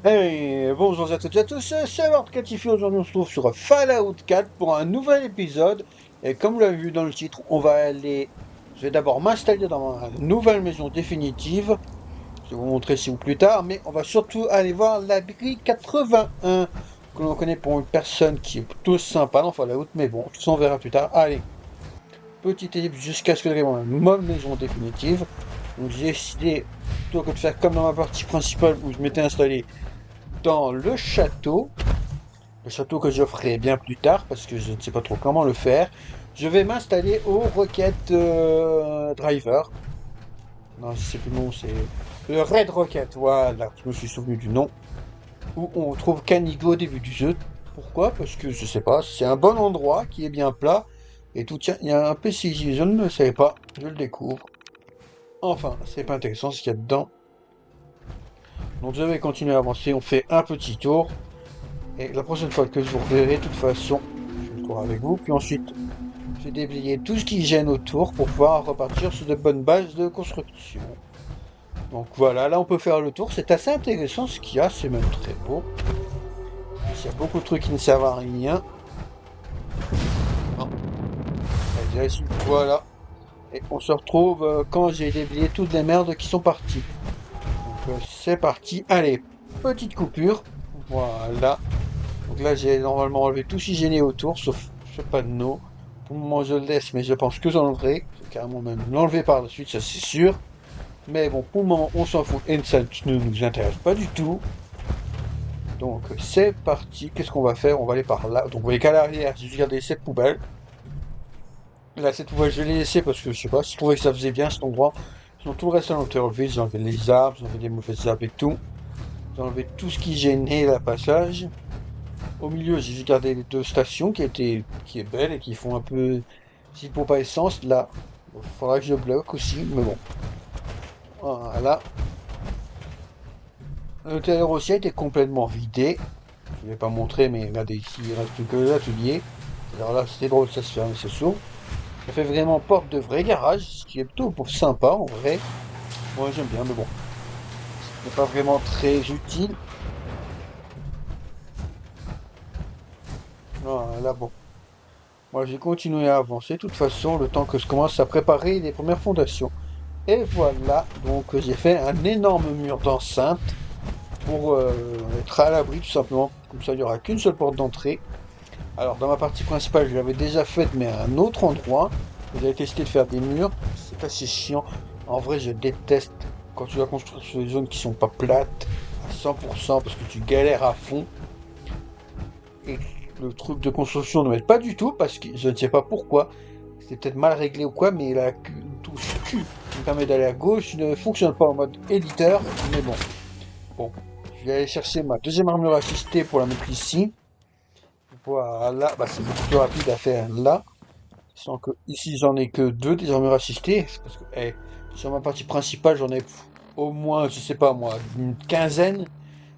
Hey, bonjour à toutes et à tous, c'est Lord Catifi. Aujourd'hui on se trouve sur Fallout 4 pour un nouvel épisode. Et comme vous l'avez vu dans le titre, je vais d'abord m'installer dans ma nouvelle maison définitive. Je vais vous montrer si vous plus tard, mais on va surtout aller voir l'abri 81, que l'on connaît pour une personne qui est plutôt sympa dans Fallout, mais bon, tout ça on verra plus tard. Allez, petit ellipse jusqu'à ce que j'arrive dans ma maison définitive. Donc j'ai décidé, plutôt que de faire comme dans ma partie principale où je m'étais installé dans le château que je ferai bien plus tard parce que je ne sais pas trop comment le faire. Je vais m'installer au Rocket Driver. Non, je sais plus le nom, c'est le Red Rocket. Voilà, je me suis souvenu du nom. Où on trouve Canigo au début du jeu. Pourquoi? Parce que je sais pas, c'est un bon endroit qui est bien plat. Et tout tient, il y a un PCJ, je ne le savais pas, je le découvre. Enfin, c'est pas intéressant ce qu'il y a dedans. Donc je vais continuer à avancer, on fait un petit tour. Et la prochaine fois que je vous reverrai, de toute façon, je vais le tour avec vous. Puis ensuite, je vais déblayer tout ce qui gêne autour pour pouvoir repartir sur de bonnes bases de construction. Donc voilà, là on peut faire le tour. C'est assez intéressant ce qu'il y a, c'est même très beau. Il y a beaucoup de trucs qui ne servent à rien. Non, allez, ici, voilà. Et on se retrouve quand j'ai déblayé toutes les merdes qui sont parties. Donc c'est parti. Allez, petite coupure. Voilà. Donc là, j'ai normalement enlevé tout ce qui gênait autour, sauf ce panneau. Pour le moment, je le laisse, mais je pense que j'enlèverai. Je vais carrément même l'enlever par la suite, ça c'est sûr. Mais bon, pour le moment, on s'en fout et ça ne nous intéresse pas du tout. Donc, c'est parti. Qu'est-ce qu'on va faire? On va aller par là. Donc, vous voyez qu'à l'arrière, j'ai regardé cette poubelle. Là, cette poubelle, je l'ai laissée parce que je sais pas, je trouvais que ça faisait bien cet endroit. Sinon, tout le reste, on a enlevé. J'ai enlevé les arbres, j'ai enlevé les mauvaises arbres et tout. J'ai enlevé tout ce qui gênait le passage. Au milieu, j'ai gardé les deux stations qui est belle et qui font un peu, si pour pas essence, là, il faudra que je bloque aussi, mais bon. Voilà. L'intérieur aussi a été complètement vidé. Je vais pas montrer, mais regardez ici, il reste plus que l'atelier. Alors là, c'était drôle, ça se ferme et ça s'ouvre. Ça fait vraiment porte de vrai garage, ce qui est plutôt sympa en vrai. Moi j'aime bien, mais bon, c'est pas vraiment très utile. Voilà, bon. Moi j'ai continué à avancer, de toute façon, le temps que je commence à préparer les premières fondations. Et voilà, donc j'ai fait un énorme mur d'enceinte pour être à l'abri tout simplement. Comme ça, il n'y aura qu'une seule porte d'entrée. Alors dans ma partie principale, je l'avais déjà faite, mais à un autre endroit. J'avais testé de faire des murs, c'est assez chiant. En vrai, je déteste quand tu dois construire sur des zones qui sont pas plates à 100% parce que tu galères à fond. Et le truc de construction ne m'aide pas du tout parce que je ne sais pas pourquoi. C'est peut-être mal réglé ou quoi, mais la touche Q qui me permet d'aller à gauche ne fonctionne pas en mode éditeur. Mais bon, bon, je vais aller chercher ma deuxième armure assistée pour la mettre ici. Voilà, bah c'est beaucoup plus rapide à faire là. Sans que ici j'en ai que deux des armures assistées. C'est parce que sur ma partie principale j'en ai au moins, je sais pas moi, une quinzaine.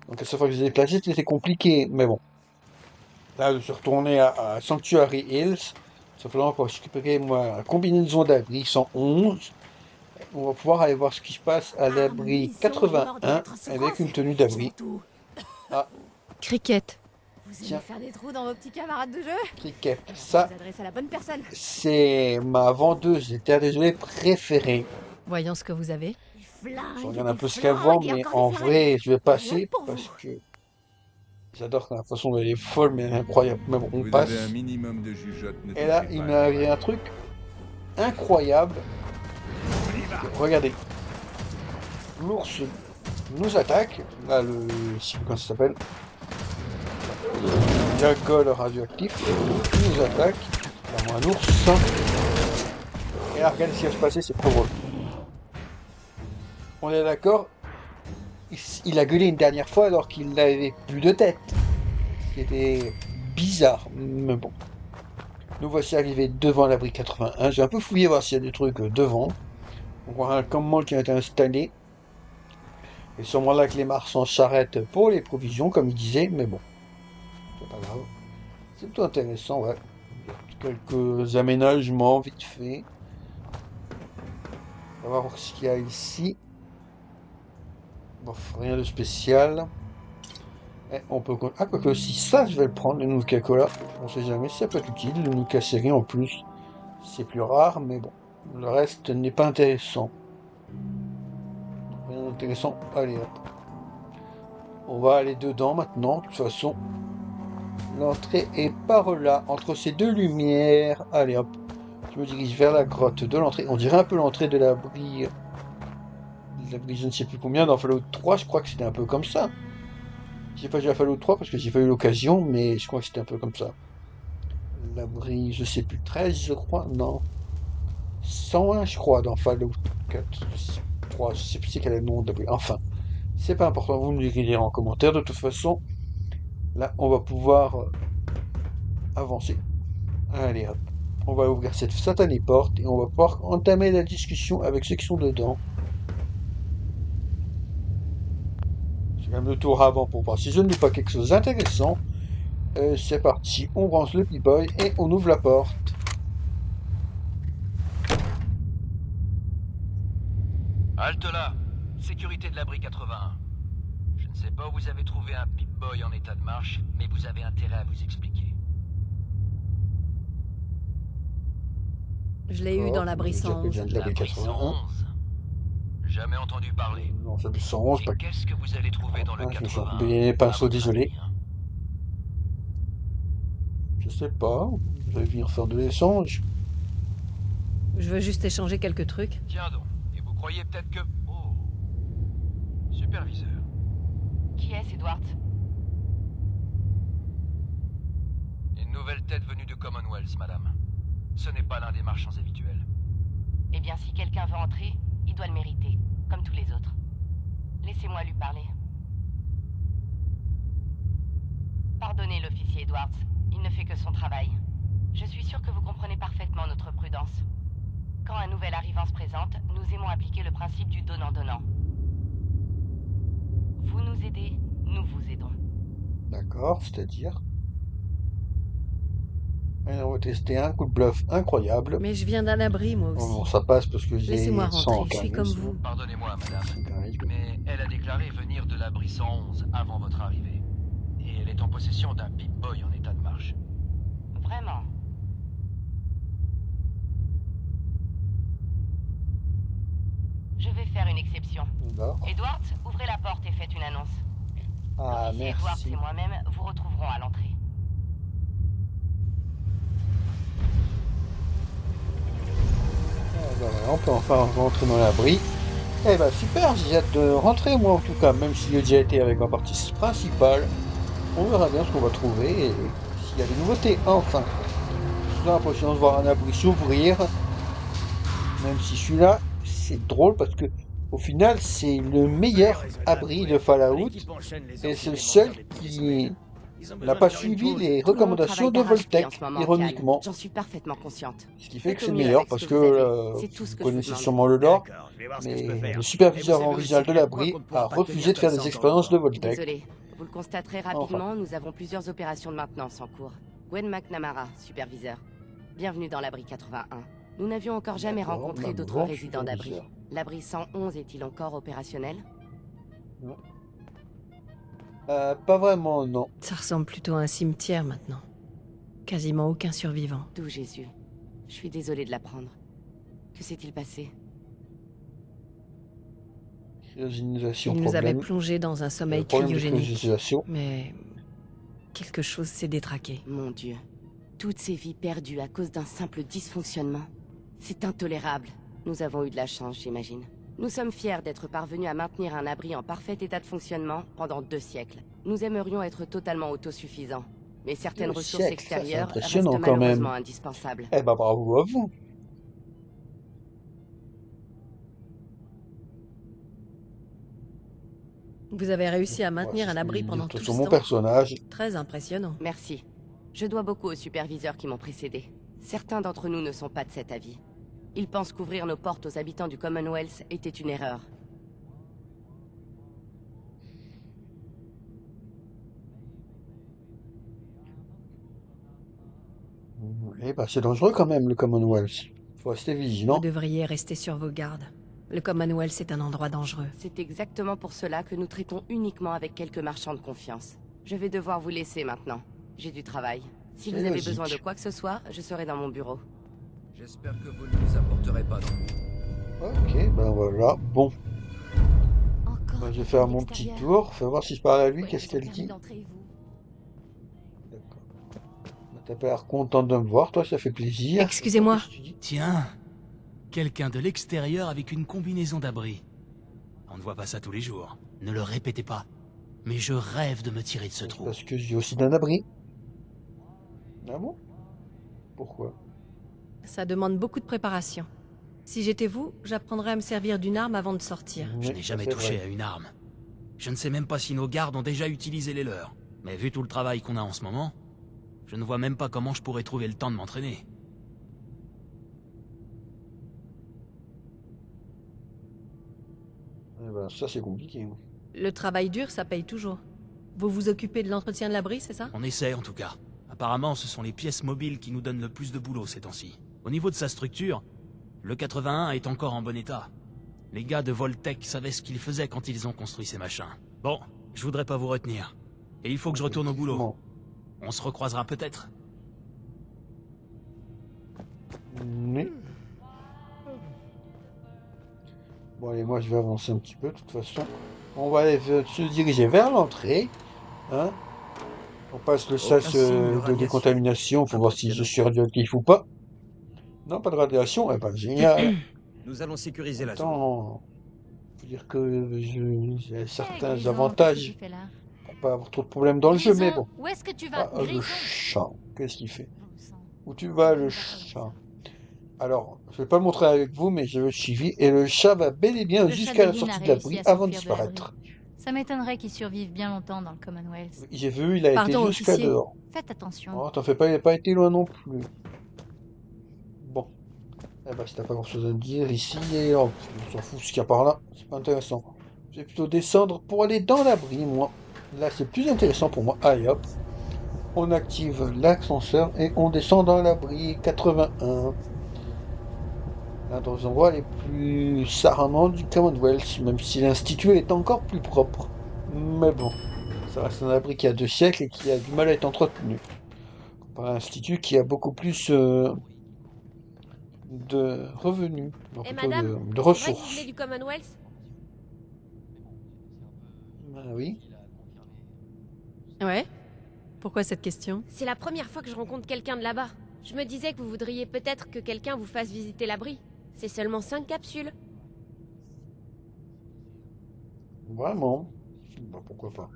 Donc à chaque fois que je les ai déplacées, c'était compliqué. Mais bon. Là, je suis retourné à Sanctuary Hills, simplement pour récupérer ma combinaison d'abri 111. On va pouvoir aller voir ce qui se passe à Ah, l'abri mission du mort de 81 votre avec assurance. une tenue Je d'abri. vends tout. Ah, Cricket. Vous aimez tiens, faire des trous dans vos petits camarades de jeu? Cricket. Alors je Ça, vous adresse à la bonne personne. c'est ma vendeuse des terres désolées préférée. Voyons ce que vous avez. Des Je flingues, regarde un des peu ce qu'elle vend, flingues et mais encore des en flingues. vrai, je vais Rien que passer pour vous. parce que j'adore la façon dont elle est folle, mais elle est incroyable. Mais bon, on Vous avez un passe. minimum de jugeote, ne Et là, touchez il pas m'est à la arrivé volée. un truc incroyable. Regardez, l'ours nous attaque. Là, je sais plus comment ça s'appelle. Gagol radioactif. Il nous attaque. Là, un ours. Et là, regardez ce qui va se passer, c'est trop drôle. On est d'accord? Il a gueulé une dernière fois alors qu'il n'avait plus de tête. Ce qui était bizarre. Mais bon. Nous voici arrivés devant l'abri 81. J'ai un peu fouillé voir s'il y a des trucs devant. On voit un campement qui a été installé. Et sûrement là que les marchands s'arrêtent pour les provisions, comme il disait. Mais bon, c'est pas grave. C'est plutôt intéressant, ouais. Quelques aménagements vite fait. On va voir ce qu'il y a ici. Bon, rien de spécial. On peut... Ah, quoique si ça, je vais le prendre, le Nuka-Cola. On sait jamais, ça peut être utile. Le Nuka-Série en plus, c'est plus rare, mais bon. Le reste n'est pas intéressant. Rien d'intéressant. Allez, hop. On va aller dedans maintenant. De toute façon, l'entrée est par là, entre ces deux lumières. Allez, hop. Je me dirige vers la grotte de l'entrée. On dirait un peu l'entrée de l'abri... L'abri, je ne sais plus combien. Dans Fallout 3, je crois que c'était un peu comme ça. J'ai pas joué à Fallout 3 parce que j'ai pas eu l'occasion, mais je crois que c'était un peu comme ça. L'abri, je sais plus, 13 je crois, non. 101 je crois dans Fallout 4, 3, je sais plus c'est quel est le nom de l'abri. Enfin, c'est pas important, vous me le direz en commentaire. De toute façon, là on va pouvoir avancer. Allez hop, on va ouvrir cette satanée porte et on va pouvoir entamer la discussion avec ceux qui sont dedans. J'ai même le tour avant pour voir si je ne lis pas quelque chose d'intéressant. C'est parti, on branche le P-Boy et on ouvre la porte. Halte là, sécurité de l'abri 81. Je ne sais pas où vous avez trouvé un Pip-Boy en état de marche, mais vous avez intérêt à vous expliquer. Je l'ai eu dans l'abri Déjà que 111. je viens de l'abri L'abri 81. 111. Jamais entendu parler. Non, c'est plus 111, Et pas qu'est-ce que vous allez trouver dans le Ah, je me suis 81 oublié les pinceaux, à votre désolé. avis, hein? Je sais pas, je vais venir faire de l'échange. Je veux juste échanger quelques trucs. Tiens donc, et vous croyez peut-être que... Oh, superviseur. Qui est-ce, Edward? Une nouvelle tête venue de Commonwealth, madame. Ce n'est pas l'un des marchands habituels. Eh bien, si quelqu'un veut entrer, il doit le mériter, comme tous les autres. Laissez-moi lui parler. Pardonnez l'officier Edwards, il ne fait que son travail. Je suis sûr que vous comprenez parfaitement notre prudence. Quand un nouvel arrivant se présente, nous aimons appliquer le principe du donnant-donnant. Vous nous aidez, nous vous aidons. D'accord, c'est-à-dire... Et on va tester un coup de bluff incroyable. Mais je viens d'un abri, moi Oh non, aussi. ça passe parce que j'ai Laissez-moi 100 rentrer, je suis comme charisme. vous. Pardonnez-moi, madame, 100 charisme. mais elle a déclaré venir de l'abri 111 avant votre arrivée. Et elle est en possession d'un Pip-Boy en état de marche. Vraiment. Je vais faire une exception. D'accord. Edwards, ouvrez la porte et faites une annonce. Ah, L'officier Edwards merci. et moi-même vous retrouverons à l'entrée. Ah, voilà, on peut enfin rentrer dans l'abri. Eh ben super, j'ai hâte de rentrer moi en tout cas, même si j'ai déjà été avec ma partie principale. On verra bien ce qu'on va trouver et s'il y a des nouveautés. Enfin, j'ai l'impression de voir un abri s'ouvrir. Même si celui-là, c'est drôle parce que au final, c'est le meilleur abri de Fallout et c'est le seul qui n'a pas suivi les Tout le monde recommandations de travaille d'arrache-pied Voltec, en ce moment, ironiquement. Kyle. J'en suis parfaitement consciente. Ce qui fait que Faites c'est au le mieux meilleur avec ce parce que que vous avez. C'est tout ce vous que je vous connaissez demande. sûrement le lore, D'accord, je vais voir ce que mais je peux faire. le superviseur Et vous savez original aussi de à quel l'abri point qu'on ne a pourra pas refusé tenir de faire comme des ça expériences encore de Voltec. Désolé, vous le constaterez rapidement, nous avons plusieurs opérations de maintenance en cours. Gwen McNamara, superviseur. Bienvenue dans l'abri 81. Nous n'avions encore jamais D'accord, rencontré d'autres bonjour, résidents d'abri. superviseur. L'abri 111 est-il encore opérationnel? Pas vraiment, non. Ça ressemble plutôt à un cimetière maintenant. Quasiment aucun survivant. D'où Jésus. Je suis désolée de l'apprendre. Que s'est-il passé? Cryogénisation, Il nous avait problème. plongés dans un sommeil Problème de cryogénique. cryogénisation. Mais quelque chose s'est détraqué. Mon Dieu. Toutes ces vies perdues à cause d'un simple dysfonctionnement. C'est intolérable. Nous avons eu de la chance, j'imagine. Nous sommes fiers d'être parvenus à maintenir un abri en parfait état de fonctionnement pendant 2 siècles. Nous aimerions être totalement autosuffisants. Mais certaines 2 ressources siècles, ça, c'est extérieures restent impressionnant quand même. malheureusement indispensables. Eh ben bravo à vous. Vous avez réussi à maintenir Ouais, un abri c'est pendant dire tout sur ce mon temps. personnage. Très impressionnant. Merci. Je dois beaucoup aux superviseurs qui m'ont précédé. Certains d'entre nous ne sont pas de cet avis. Ils pensent qu'ouvrir nos portes aux habitants du Commonwealth était une erreur. Eh ben c'est dangereux quand même le Commonwealth. Faut rester vigilant. Vous devriez rester sur vos gardes. Le Commonwealth est un endroit dangereux. C'est exactement pour cela que nous traitons uniquement avec quelques marchands de confiance. Je vais devoir vous laisser maintenant. J'ai du travail. Si C'est vous avez logique. besoin de quoi que ce soit, je serai dans mon bureau. J'espère que vous ne nous apporterez pas non. Ok, ben voilà. Bon, Encore. ben, je vais faire mon petit tour. Fais voir si je parle à lui. Qu'est-ce qu'elle dit? D'accord. Ben, t'as pas l'air content de me voir, toi, ça fait plaisir. Excusez-moi. Qu'est-ce que tu dis? Tiens, quelqu'un de l'extérieur avec une combinaison d'abri. On ne voit pas ça tous les jours. Ne le répétez pas. Mais je rêve de me tirer de ce trou. Parce que j'ai aussi d'un abri. Ah bon? Pourquoi? Ça demande beaucoup de préparation. Si j'étais vous, j'apprendrais à me servir d'une arme avant de sortir. Je Oui, n'ai ça, jamais c'est touché vrai. à une arme. Je ne sais même pas si nos gardes ont déjà utilisé les leurs. Mais vu tout le travail qu'on a en ce moment, je ne vois même pas comment je pourrais trouver le temps de m'entraîner. Eh ben, ça, c'est compliqué. Le travail dur, ça paye toujours. Vous vous occupez de l'entretien de l'abri, c'est ça? On essaie en tout cas. Apparemment, ce sont les pièces mobiles qui nous donnent le plus de boulot ces temps-ci. Au niveau de sa structure, le 81 est encore en bon état. Les gars de Voltec savaient ce qu'ils faisaient quand ils ont construit ces machins. Bon, je voudrais pas vous retenir. Et il faut que je retourne au boulot. Bon. On se recroisera peut-être. Oui. Bon, allez, moi, je vais avancer un petit peu, de toute façon. On va aller se diriger vers l'entrée. Hein? On passe le sas signe de de radiation. décontamination. Faut voir si je suis radioactif ou pas. Non, pas de radiation. Eh ben, génial. Nous allons sécuriser la zone. Attends. Faut dire que j'ai certains Grison, avantages qu'est-ce que tu fais là? pour pas avoir trop de problèmes dans le jeu, mais Grison, bon. où est-ce que tu vas? Ah, le Grison. chat. Qu'est-ce qu'il fait? Bon sang. Où tu vas, le chat? Alors, je vais pas le montrer avec vous, mais je le suivi. Et le chat va bel et bien Le chat jusqu'à la de Lynn a sortie de réussi l'abri à avant de s'enfuir de l'abri. disparaître. Ça m'étonnerait qu'il survive bien longtemps dans le Commonwealth. J'ai vu, il a Pardon, été jusqu'à officier. dehors. Faites attention. Oh, t'en fais pas, il n'a pas été loin non plus. Bon. Eh ben, si t'as pas grand chose à me dire ici, et oh, on s'en fout ce qu'il y a par là. C'est pas intéressant. Je vais plutôt descendre pour aller dans l'abri, moi. Là, c'est plus intéressant pour moi. Allez, hop. On active l'ascenseur et on descend dans l'abri 81. L'un des endroits les plus charmants du Commonwealth, même si l'institut est encore plus propre. Mais bon, ça reste un abri qui a 2 siècles et qui a du mal à être entretenu. Comparé à l'institut qui a beaucoup plus de revenus, non, Et plutôt madame, de c'est vrai que vous ressources. venez du Commonwealth? Ah oui. Ouais. Pourquoi cette question? C'est la première fois que je rencontre quelqu'un de là-bas. Je me disais que vous voudriez peut-être que quelqu'un vous fasse visiter l'abri. C'est seulement 5 capsules. Vraiment. Bah, pourquoi pas.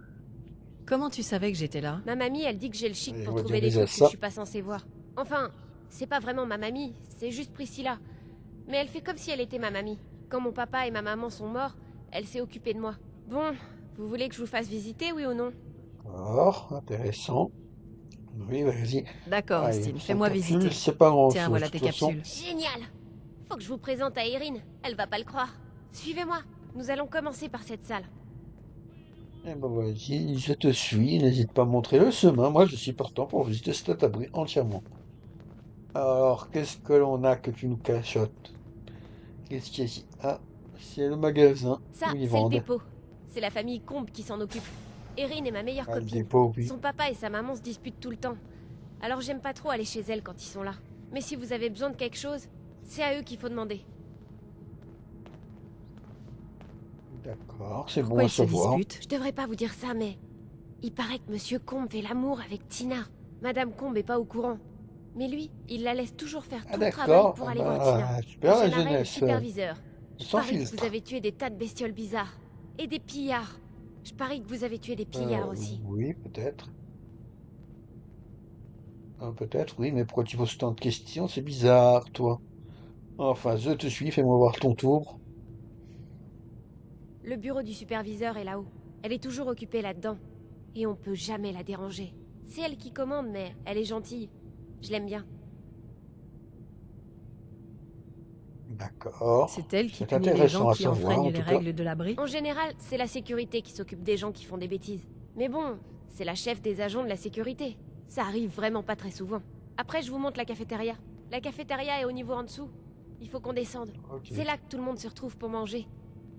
Comment tu savais que j'étais là? Ma mamie, elle dit que j'ai le chic Et pour on va trouver dire des déjà trucs que ça. je suis pas censée voir. Enfin, c'est pas vraiment ma mamie, c'est juste Priscilla. Mais elle fait comme si elle était ma mamie. Quand mon papa et ma maman sont morts, elle s'est occupée de moi. Bon, vous voulez que je vous fasse visiter, oui ou non? Alors, intéressant. Oui, vas-y. D'accord, Allez, Austin, 5 fais-moi capsules, visiter. c'est pas grand Tiens, chose. voilà de tes toute façon. capsules. Génial! Faut que je vous présente à Erin, elle va pas le croire. Suivez-moi, nous allons commencer par cette salle. Eh ben vas-y, je te suis, n'hésite pas à montrer le chemin, moi je suis partant pour visiter cet abri entièrement. Alors, qu'est-ce que l'on a que tu nous cachottes? Qu'est-ce qu'il y a ici? Ah, c'est le magasin Ça, où c'est ils le vendent. dépôt. C'est la famille Combe qui s'en occupe. Erin est ma meilleure Ah, le copine. dépôt, oui. Son papa et sa maman se disputent tout le temps. Alors j'aime pas trop aller chez elle quand ils sont là. Mais si vous avez besoin de quelque chose, c'est à eux qu'il faut demander. D'accord, c'est bon Pourquoi à ils se savoir. disputent? Je devrais pas vous dire ça, mais... Il paraît que Monsieur Combe fait l'amour avec Tina. Madame Combe est pas au courant. Mais lui, il la laisse toujours faire Ah tout le travail d'accord, pour ah aller voir bah, Tina. super la Gennaro est le jeunesse. superviseur. Je Sans parie que filtre. vous avez tué des tas de bestioles bizarres. Et des pillards. Je parie que vous avez tué des pillards aussi. Oui, peut-être. Ah, peut-être, oui, mais pourquoi tu poses tant de questions? C'est bizarre, toi. Enfin, je te suis, fais-moi voir ton tour. Le bureau du superviseur est là-haut. Elle est toujours occupée là-dedans. Et on peut jamais la déranger. C'est elle qui commande, mais elle est gentille. Je l'aime bien. D'accord. C'est elle qui C'est punit les intéressant gens à qui savoir, en enfreignent les tout cas. règles de l'abri? En général, c'est la sécurité qui s'occupe des gens qui font des bêtises. Mais bon, c'est la chef des agents de la sécurité. Ça arrive vraiment pas très souvent. Après, je vous montre la cafétéria. La cafétéria est au niveau en dessous. Il faut qu'on descende. Ok. C'est là que tout le monde se retrouve pour manger.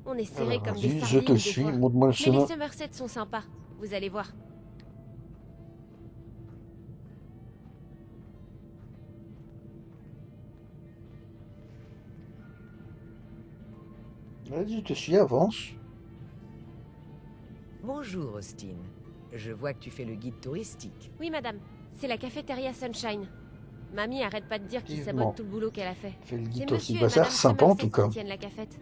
On est serrés Alors, comme vas-y, des je sardines te des suis, fois. montre-moi le Mais les chemin. Somerset sont sympas. Vous allez voir. Vas-y, je te suis, avance. Bonjour, Austin. Je vois que tu fais le guide touristique. Oui, madame. C'est la cafétéria Sunshine. Mamie arrête pas de dire qu'il Effectivement. sabote tout le boulot qu'elle a fait. Fais le C'est guide monsieur aussi. et Bah, ça a l'air madame sympa en Somerset tout cas. qui tiennent la cafette.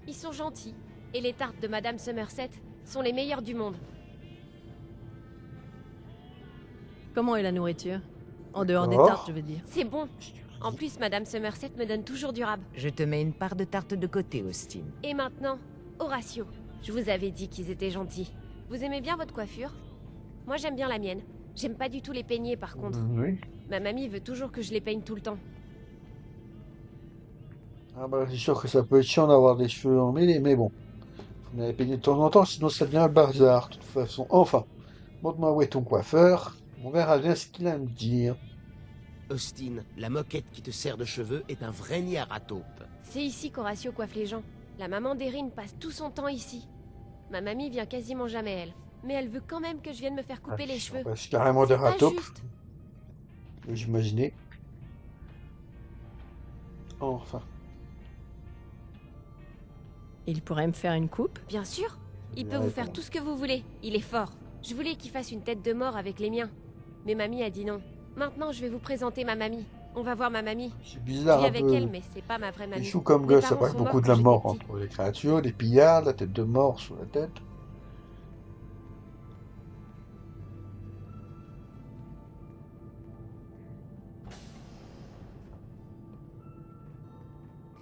Ils sont gentils. Et les tartes de madame Somerset sont les meilleures du monde. Comment est la nourriture? En dehors des D'accord. tartes, je veux dire. C'est bon. En plus, madame Somerset me donne toujours du rab. Je te mets une part de tarte de côté, Austin. Et maintenant, Horatio. Je vous avais dit qu'ils étaient gentils. Vous aimez bien votre coiffure? Moi, j'aime bien la mienne. J'aime pas du tout les peigner, par contre. Oui. Ma mamie veut toujours que je les peigne tout le temps. Ah bah, c'est sûr que ça peut être chiant d'avoir des cheveux emmêlés, mais bon. Faut les peigner de temps en temps, sinon ça devient un bazar, de toute façon. Enfin, montre-moi où est ton coiffeur. On verra bien ce qu'il a à me dire. Austin, la moquette qui te sert de cheveux est un vrai nid à taupe. C'est ici qu'Horatio coiffe les gens. La maman d'Erin passe tout son temps ici. Ma mamie vient quasiment jamais, elle. Mais elle veut quand même que je vienne me faire couper les cheveux. Bah, c'est carrément des C'est pas ratopes, juste. j'imaginais. Enfin. Il pourrait me faire une coupe? Bien sûr. Il Il peut vous répond. faire tout ce que vous voulez. Il est fort. Je voulais qu'il fasse une tête de mort avec les miens. Mais mamie a dit non. Maintenant, je vais vous présenter ma mamie. On va voir ma mamie. C'est Je bizarre vis un avec peu. elle, mais c'est pas ma vraie C'est mamie. chou comme Mes gosse, ça parents parle sont beaucoup morts de quand la mort j'étais petit. entre les créatures, des pillards, la tête de mort sur la tête.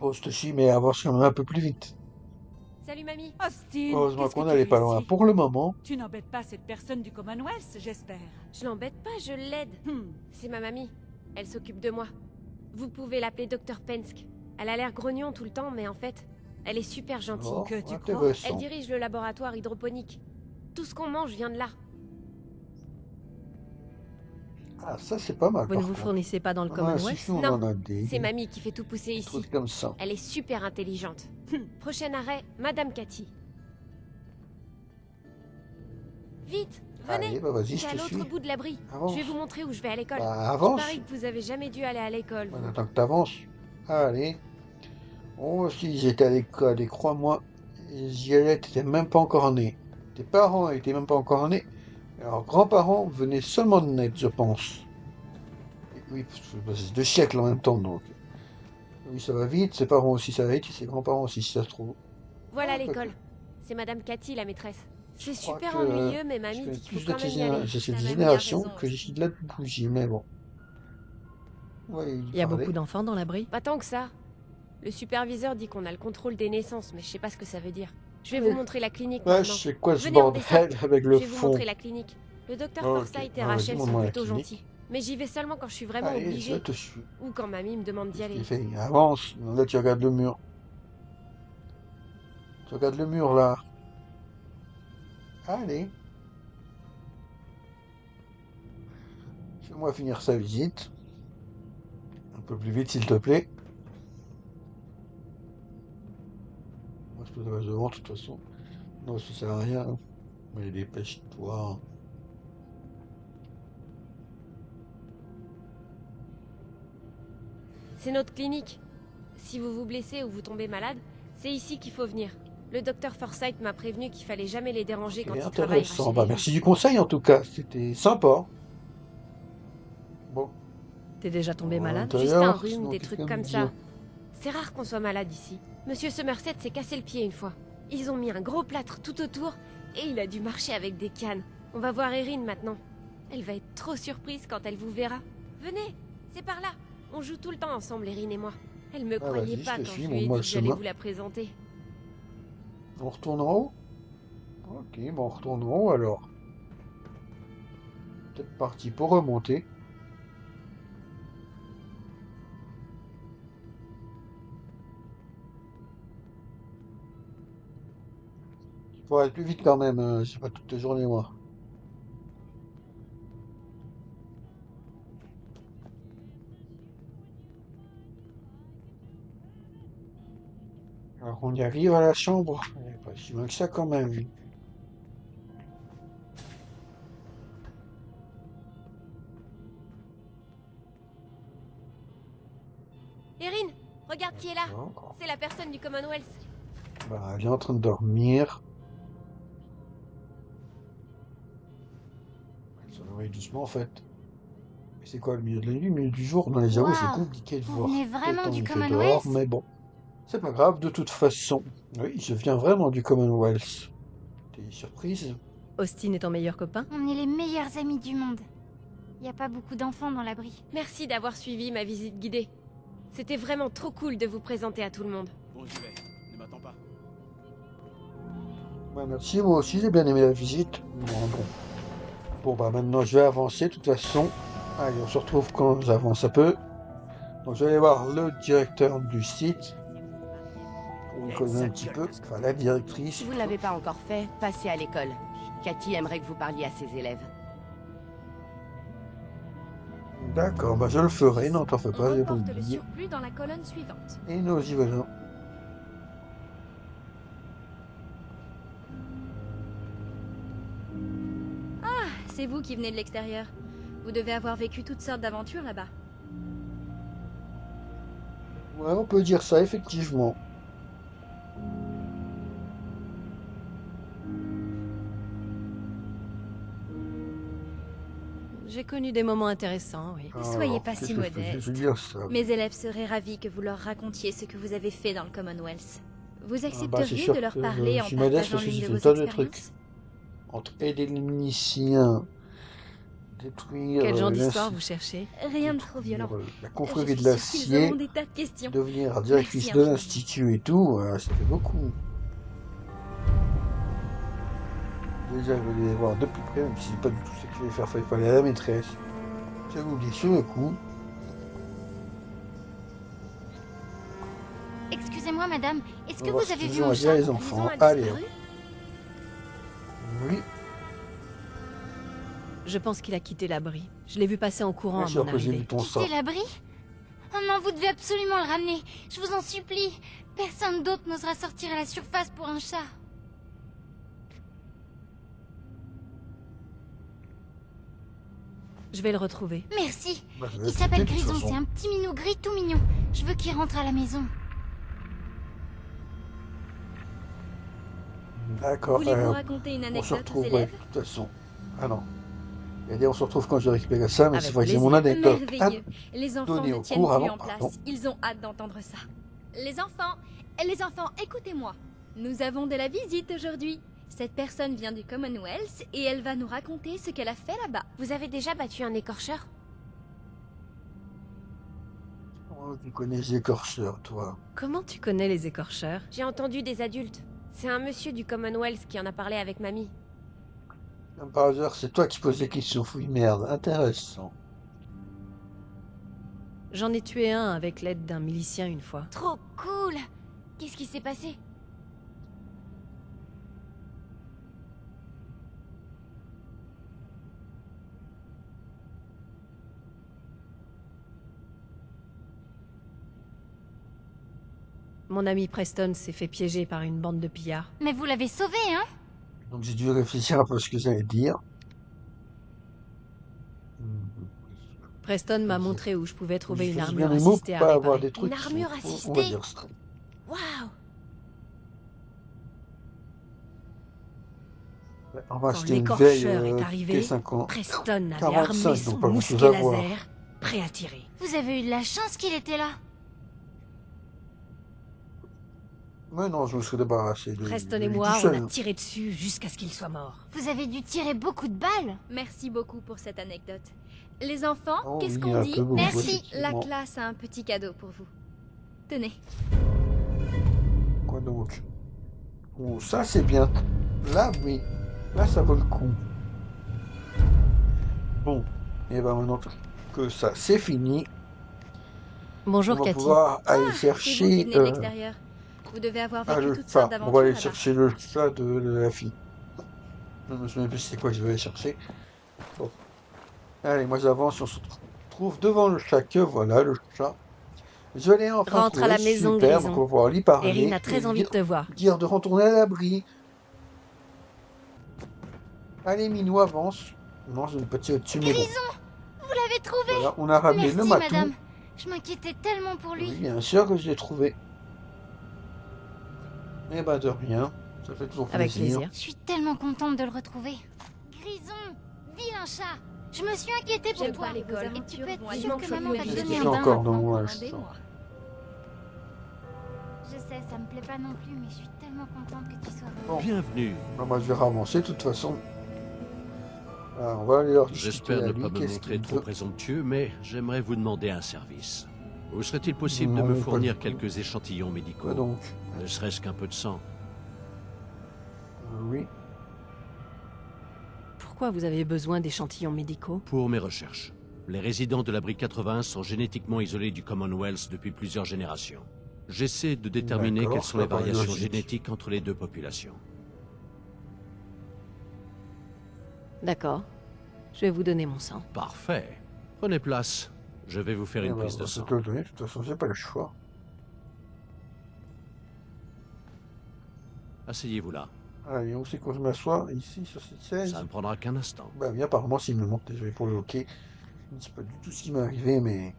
Oh, je te suis, mais avance quand même un peu plus vite. Salut mamie. Austin, Heureusement qu'est-ce que qu'on tu n'allait fais pas loin ici? pour le moment. Tu n'embêtes pas cette personne du Commonwealth, j'espère. Je l'embête pas, je l'aide. Hmm. C'est ma mamie. Elle s'occupe de moi. Vous pouvez l'appeler Dr Pensk. Elle a l'air grognon tout le temps, mais en fait, elle est super gentille. Oh, que tu crois? intéressant. Elle dirige le laboratoire hydroponique. Tout ce qu'on mange vient de là. Ah, ça c'est pas mal. Vous ne par vous contre. fournissez pas dans le Ah, Commonwealth? si, on Non, en a des C'est mamie qui fait tout pousser ici. trucs comme ça. Elle est super intelligente. Prochain arrêt, Madame Cathy. Vite, venez. Allez, bah vas-y, je C'est à te l'autre suis. bout de l'abri. Avance. Je vais vous montrer où je vais à l'école. Bah, Je avance. parie que vous avez jamais dû aller à l'école. On vous. attend que t'avances. Allez. Oh, si j'étais à l'école, et crois-moi, j'y allais, t'étais même pas encore né. Tes parents étaient même pas encore nés. Et leurs grands-parents venaient seulement de naître, je pense. Et oui, parce que bah, c'est 2 siècles en même temps, donc. Oui, ça va vite, ses parents aussi, ça va vite, et ses grands-parents aussi, si ça se trouve. Voilà Ah, l'école. C'est Madame Cathy, la maîtresse. C'est Je crois super que, ennuyeux, mais Je mamie connais dit qu'il plus faut de quand même y aller. j'ai cette Ta mamie a génération raison. que j'ai de la bougie, mais bon. Ouais, Il y a beaucoup d'enfants dans l'abri? Pas tant que ça. Le superviseur dit qu'on a le contrôle des naissances, mais je sais pas ce que ça veut dire. Je vais Oui. vous montrer la clinique Ouais, maintenant. c'est quoi ce Venez, on bordel avec le Je vais vous fond? montrer la clinique. Le docteur Ok. Forsyth et Ah, vas-y, Rachel sont montre-moi la plutôt clinique. gentils. Mais j'y vais seulement quand je suis vraiment Allez, je obligée. te suis. Ou quand mamie me demande d'y Qu'est-ce aller. qu'il fait? Avance. Là, tu regardes le mur. Tu regardes le mur, là. Allez. Fais-moi finir sa visite. Un peu plus vite, s'il te plaît. Moi, je peux passer devant, de toute façon. Non, ça sert à rien. Mais dépêche-toi. C'est notre clinique. Si vous vous blessez ou vous tombez malade, c'est ici qu'il faut venir. Le docteur Forsyth m'a prévenu qu'il fallait jamais les déranger quand C'est ils travaillent. intéressant. Rachel Bah, et Erin. merci du conseil, en tout cas. C'était sympa. Bon. T'es déjà tombé Bon, malade? Juste d'ailleurs, un rhume, sinon, des qu'est-ce trucs qu'elle comme me ça. dit? C'est rare qu'on soit malade ici. Monsieur Somerset s'est cassé le pied une fois. Ils ont mis un gros plâtre tout autour et il a dû marcher avec des cannes. On va voir Erin maintenant. Elle va être trop surprise quand elle vous verra. Venez, c'est par là. On joue tout le temps ensemble, Erin et moi. Elle me croyait vas-y, je pas te quand suis, je lui ai dit montre-moi que le j'allais chemin. vous la présenter. On retourne en haut? Ok, bon, on retourne en haut alors. Peut-être parti pour remonter. Il faut aller plus vite quand même, c'est pas toute la journée moi. Alors on y arrive à la chambre. Il est pas si loin que ça quand même. Erin, regarde qui est là. D'accord. C'est la personne du Commonwealth. Bah, elle est en train de dormir. Elle se réveille doucement en fait. Mais c'est quoi le milieu de la nuit, le milieu du jour? Dans les j'avoue, c'est Waouh, compliqué de vous voir venez quel vraiment temps du il fait Commonwealth? dehors, mais bon. C'est pas grave, de toute façon. Oui, je viens vraiment du Commonwealth. T'es surprise? Austin est ton meilleur copain? On est les meilleurs amis du monde. Y a pas beaucoup d'enfants dans l'abri. Merci d'avoir suivi ma visite guidée. C'était vraiment trop cool de vous présenter à tout le monde. Bon, j'y vais. Ne m'attends pas. Bah, merci, moi aussi j'ai bien aimé la visite. Bon, bah maintenant je vais avancer de toute façon. Allez, on se retrouve quand j'avance un peu. Donc je vais aller voir le directeur du site. On le connaît un petit peu. Enfin, la directrice. Si vous ne l'avez pas encore fait, passez à l'école. Cathy aimerait que vous parliez à ses élèves. D'accord, bah je le ferai, non t'en fais pas, j'ai pas Reporte le oublié. surplus dans la colonne suivante. Et nous y voilà. C'est vous qui venez de l'extérieur. Vous devez avoir vécu toutes sortes d'aventures là-bas. Ouais, on peut dire ça, effectivement. J'ai connu des moments intéressants, oui. Ne soyez Alors, pas qu'est-ce si que je modeste. veux dire ça? Mes élèves seraient ravis que vous leur racontiez ce que vous avez fait dans le Commonwealth. Vous c'est accepteriez sûr de leur que parler je en suis modeste partageant parce que l'une j'ai de fait vos tas de trucs. expériences? Entre aider les municiens, détruire Quel genre l'insti- d'histoire vous cherchez? Rien de trop détruire, violent. la Je confrérie suis de sûre qu'ils l'acier, auront des tas de questions. devenir directrice Merci de infiniment. l'institut et tout, ça fait beaucoup. Déjà, je vais les voir de plus près, même si c'est pas du tout ce que je vais faire, il fallait à la maîtresse. J'avais oublié sur le coup. Excusez-moi, madame, est-ce que On va vous avez voir vu si mon on chat? les Ils enfants. ont Allez, disparu. oui. Je pense qu'il a quitté l'abri. Je l'ai vu passer en courant Bien à sûr mon que j'ai arrivée. vu ton sang. Quittez l'abri? Oh non, vous devez absolument le ramener. Je vous en supplie. Personne d'autre n'osera sortir à la surface pour un chat. Je vais le retrouver. Merci. Bah, je vais Il accepter, s'appelle de toute Grison, façon. c'est un petit minou gris tout mignon. Je veux qu'il rentre à la maison. D'accord, Voulez-vous raconter une on se anecdote aux retrouve, ouais, élèves? de toute façon. Ah non. Et on se retrouve quand je récupère ça, mais Avec c'est vrai que j'ai mon plaisir. anecdote. Merveilleux. Les enfants donner ne au tiennent cours plus avant, en place. pardon. Ils ont hâte d'entendre ça. Les enfants, écoutez-moi. Nous avons de la visite aujourd'hui. Cette personne vient du Commonwealth et elle va nous raconter ce qu'elle a fait là-bas. Vous avez déjà battu un écorcheur? Oh, tu connais les écorcheurs, toi. Comment tu connais les écorcheurs? J'ai entendu des adultes. C'est un monsieur du Commonwealth qui en a parlé avec mamie. Comme par hasard, c'est toi qui poses des questions. Oui, merde, intéressant. J'en ai tué un avec l'aide d'un milicien une fois. Trop cool. Qu'est-ce qui s'est passé? Mon ami Preston s'est fait piéger par une bande de pillards. Mais vous l'avez sauvé, hein? Donc j'ai dû réfléchir un peu à ce que j'allais dire. Preston m'a montré où je pouvais trouver une J'utilise bien armure les mots assistée pour à pas avoir réparer. des trucs Une qui sont armure trop, on va assistée dire, straight. Waouh! Ouais, on va Quand acheter une vieille l'écorcheur est arrivé, T50. Preston avait 45, armé son donc pas mousquet grand-chose à voir. laser, prêt à tirer. Vous avez eu de la chance qu'il était là. Mais non, je me serais débarrassé de Preston de et lui moi, tout on seul. a tiré dessus jusqu'à ce qu'il soit mort. Vous avez dû tirer beaucoup de balles. Merci beaucoup pour cette anecdote. Les enfants, Oh qu'est-ce oui, qu'on un dit? peu beaucoup, Merci. La effectivement. classe a un petit cadeau pour vous. Tenez. Quoi donc? Oh, ça c'est bien. Là, oui. Là, ça vaut le coup. Bon. Et ben maintenant que ça c'est fini, Bonjour on va Cathy. pouvoir aller C'est vous qui chercher venez de l'extérieur. Vous devez avoir vécu le toutes chat. sortes On va d'aventures aller là-bas. chercher le chat de la fille. Je me souviens plus c'est quoi que je vais aller chercher. Bon. Allez, moi j'avance, on se trouve devant le chat que voilà, le chat. Je vais aller enfin Rentre à la trouver, maison, super, Grison. donc on va pouvoir lui parler. Erin a et très lui envie de te voir. dire de retourner à l'abri. Allez, Minou, avance. Non, je ne vais pas tirer dessus, mais bon. Vous l'avez trouvé. Voilà, on a ramené le Merci, matou. madame. Je m'inquiétais tellement pour lui. Oui, bien sûr que je l'ai trouvé. Eh ben de rien, ça fait toujours Avec plaisir. plaisir. Je suis tellement contente de le retrouver. Grison, vilain chat. Je me suis inquiétée pour J'aime toi. pas l'école. Et tu peux être Vont aller sûr vivement que maman va te choquer donner Je un suis bain encore dans maintenant. mon instant. Je sais, ça me plaît pas non plus, mais je suis tellement contente que tu sois Bon. Bienvenue. Ah, moi, je vais ravancer de toute façon. Alors, on va aller leur discuter J'espère à ne lui, pas me qu'est-ce montrer qu'il trop veut. présomptueux, mais j'aimerais vous demander un service. Vous serait-il possible de Non, me pas fournir du tout. quelques échantillons médicaux, Quoi donc? ne serait-ce qu'un peu de sang? Oui. Pourquoi vous avez besoin d'échantillons médicaux? Pour mes recherches. Les résidents de l'abri 81 sont génétiquement isolés du Commonwealth depuis plusieurs générations. J'essaie de déterminer D'accord, quelles sont ça les paraît variations logique. génétiques entre les deux populations. D'accord. Je vais vous donner mon sang. Parfait. Prenez place. Je vais vous faire Eh une ben, prise on de va se sang. le donner, de toute façon, j'ai pas le choix. Asseyez-vous là. Allez, où c'est qu'on se m'assoit? Ici, sur cette chaise? Ça ne prendra qu'un instant. Bah bien, apparemment, s'il me monte déjà pour le hockey. Je ne sais pas du tout ce qui m'est arrivé, mais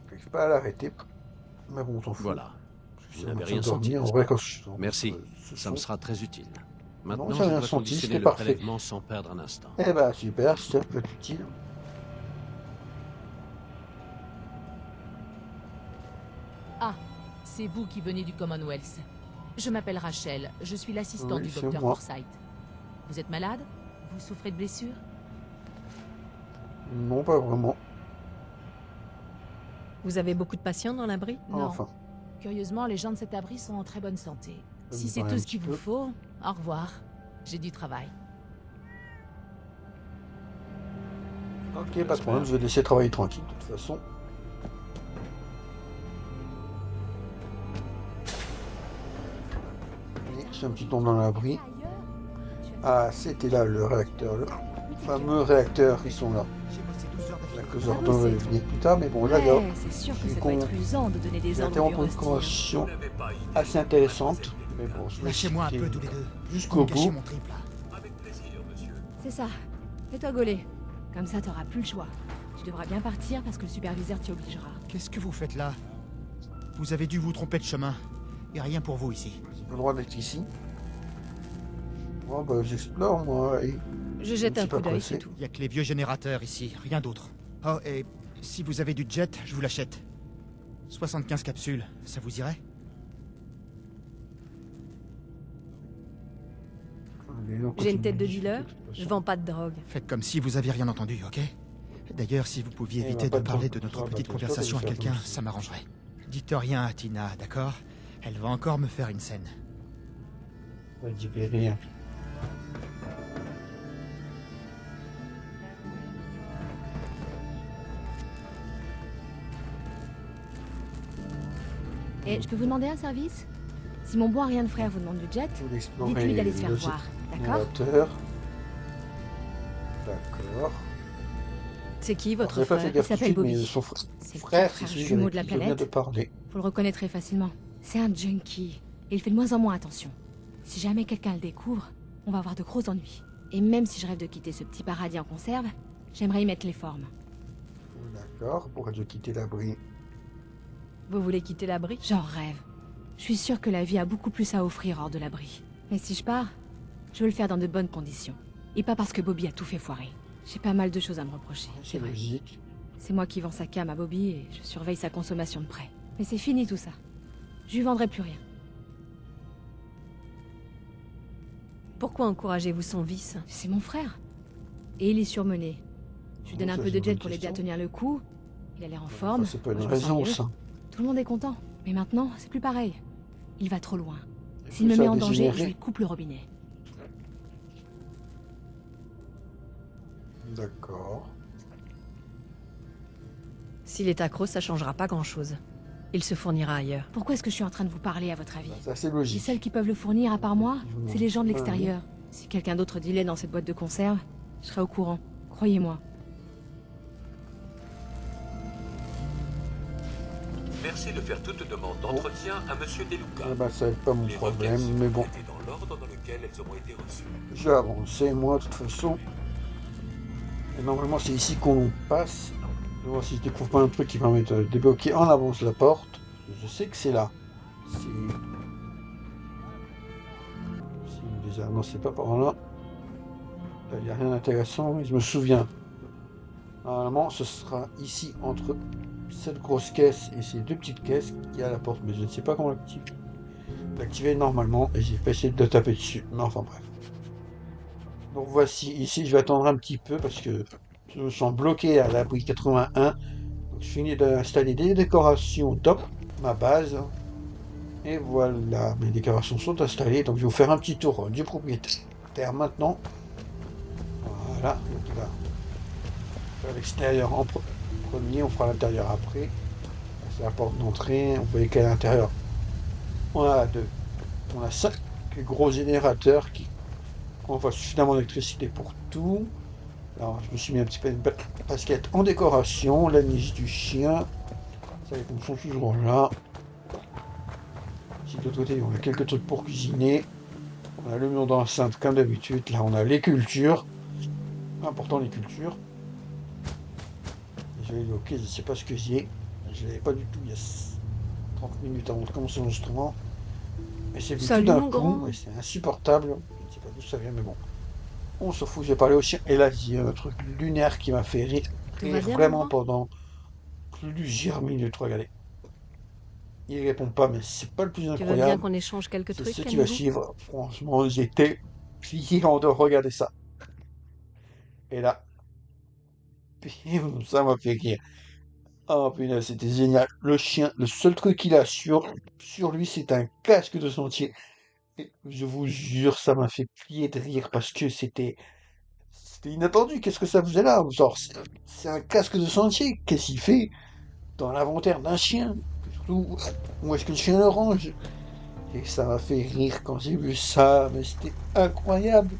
je n'arrive pas à l'arrêter. Mais bon, on s'en fout. Voilà. Parce que Vous ça n'avez m'a rien fait dormir, senti, en n'est-ce vrai, pas? quand je suis Merci. ce Ça me son. sera très utile. Maintenant, j'ai je rien dois senti, conditionner c'était le parfait. prélèvement sans perdre un instant. Eh ben, super, ça peut être utile. Ah, c'est vous qui venez du Commonwealth. Je m'appelle Rachel, je suis l'assistante Oui, du c'est docteur moi. Forsyth. Vous êtes malade? Vous souffrez de blessures? Non, pas vraiment. Vous avez beaucoup de patients dans l'abri? Non. Enfin, Curieusement, les gens de cet abri sont en très bonne santé. Ça Si me c'est paraît tout un ce qu'il petit vous peu. faut, au revoir. J'ai du travail. ok, pas de problème, je vais laisser travailler tranquille, de toute façon. Et j'ai un petit tour dans l'abri. Ah, c'était là le réacteur, le fameux réacteur, ils sont là. La que Zordon va venir plus tard, mais bon, là, Ouais, c'est sûr que j'ai ça doit être usant de donner des j'ai ordres interrompu au une bureau conversation assez intéressante, mais bon, je vais Lâchez-moi un expliquer peu tous les deux. jusqu'au Cachez bout. mon triple. C'est ça. Fais-toi gauler. Comme ça, t'auras plus le choix. Tu devras bien partir parce que le superviseur t'y obligera. Qu'est-ce que vous faites là? Vous avez dû vous tromper de chemin. Y a rien pour vous ici. J'ai pas le droit d'être ici. Moi, bah, j'explore, moi, et Je jette suis un pas coup d'œil, pressé. c'est tout. Y a que les vieux générateurs ici, rien d'autre. Oh, et si vous avez du jet, je vous l'achète. 75 capsules, ça vous irait? Allez, on J'ai une continue tête de discuter, dealer, de toute je façon. vends pas de drogue. Faites comme si vous aviez rien entendu, ok? D'ailleurs, si vous pouviez Eh éviter ben, de pas parler trop. de notre Ça va, petite pas trop, conversation à ça va, quelqu'un, ça va. ça m'arrangerait. Dites rien à Tina, d'accord? Elle va encore me faire une scène. Ouais, dis rien. Et je peux vous demander un service? Si mon bon rien de frère vous demande du jet, Je vais explorer dites-lui d'aller se faire le voir, d'accord? générateur. D'accord. C'est qui votre J'ai pas fait frère? gaffe Il s'appelle tout de suite, mais Bobby. son C'est le frère, frère c'est celui jumeau avec de la qui je viens planète. de parler. Vous le reconnaîtrez facilement. C'est un junkie. Et il fait de moins en moins attention. Si jamais quelqu'un le découvre, on va avoir de gros ennuis. Et même si je rêve de quitter ce petit paradis en conserve, j'aimerais y mettre les formes. D'accord, pourquoi je quitter l'abri? Vous voulez quitter l'abri? J'en rêve. Je suis sûre que la vie a beaucoup plus à offrir hors de l'abri. Mais si je pars, je veux le faire dans de bonnes conditions. Et pas parce que Bobby a tout fait foirer. J'ai pas mal de choses à me reprocher, c'est vrai. Logique. C'est moi qui vends sa cam à Bobby et je surveille sa consommation de près. Mais c'est fini tout ça. Je lui vendrai plus rien. Pourquoi encouragez-vous son vice? C'est mon frère. Et il est surmené. Je lui donne Ça, un peu c'est de une jet bonne pour l'aider à question. tenir le coup. Il a l'air en forme. Ça, c'est pas Moi, une je me sens raison, mieux. ça. Tout le monde est content. Mais maintenant, c'est plus pareil. Il va trop loin. Et S'il puis me ça met a en danger, dégénéré. je lui coupe le robinet. D'accord. S'il est accro, ça changera pas grand-chose. Il se fournira ailleurs. Pourquoi est-ce que je suis en train de vous parler, à votre avis? Ça, c'est Les logique. seuls qui peuvent le fournir, à part moi, Effectivement. c'est les gens de Ouais, l'extérieur. Si quelqu'un d'autre dealait dans cette boîte de conserve, je serais au courant. Croyez-moi. Merci de faire toute demande d'entretien à Monsieur Deluca. Ah bah, ça va être pas mon Les problème, requêtes mais sont bon. traitées dans l'ordre dans lequel elles auront été reçues. Je vais avancer, moi, de toute façon. Et normalement, c'est ici qu'on passe. Je vais voir si je découvre pas un truc qui permet de débloquer en avance la porte. Je sais que c'est là. C'est... bizarre. Non, c'est pas par là. Là, il n'y a rien d'intéressant, mais je me souviens. Normalement, ce sera ici, entre cette grosse caisse et ces deux petites caisses, qu'il y a la porte. Mais je ne sais pas comment l'activer normalement. Et j'ai pas essayé de taper dessus. Mais enfin, bref. Donc voici, ici, je vais attendre un petit peu parce que je me sens bloqué à l'abri 81. Donc, je finis d'installer des décorations top, ma base. Et voilà, mes décorations sont installées. Donc, je vais vous faire un petit tour du propriétaire maintenant. Voilà, donc là, on va faire l'extérieur en premier, on fera l'intérieur après. C'est la porte d'entrée, on voit qu'à l'intérieur, on a on a 5 gros générateurs qui envoient suffisamment d'électricité pour tout. Alors, je me suis mis un petit peu une basket en décoration, la niche du chien, ça les pompes sont toujours là. Ici de l'autre côté, on a quelques trucs pour cuisiner. On a le mur d'enceinte comme d'habitude, là on a les cultures. Important les cultures. J'avais dit ok, je ne sais pas ce que j'ai. Je l'avais pas du tout il y a 30 minutes avant de commencer l'enregistrement. Mais c'est venu tout d'un coup et c'est insupportable. Je ne sais pas d'où ça vient, mais bon. On s'en fout, j'ai parlé au chien. Et là, il y a un truc lunaire qui m'a fait rire. Et vraiment pendant plusieurs minutes, regardez. Il répond pas, mais c'est pas le plus incroyable. Tu veux bien qu'on échange quelques trucs, C'est ce qui va suivre. Franchement, j'étais plié en deux. Regardez ça. Et là, ça m'a fait rire. Oh punaise, c'était génial. Le chien, le seul truc qu'il a sur lui, c'est un casque de sentier. Et je vous jure, ça m'a fait plier de rire parce que c'était inattendu. Qu'est-ce que ça faisait là? Genre, c'est un casque de sentier. Qu'est-ce qu'il fait dans l'inventaire d'un chien? Surtout, où est-ce que le chien le range? Et ça m'a fait rire quand j'ai vu ça, mais c'était incroyable.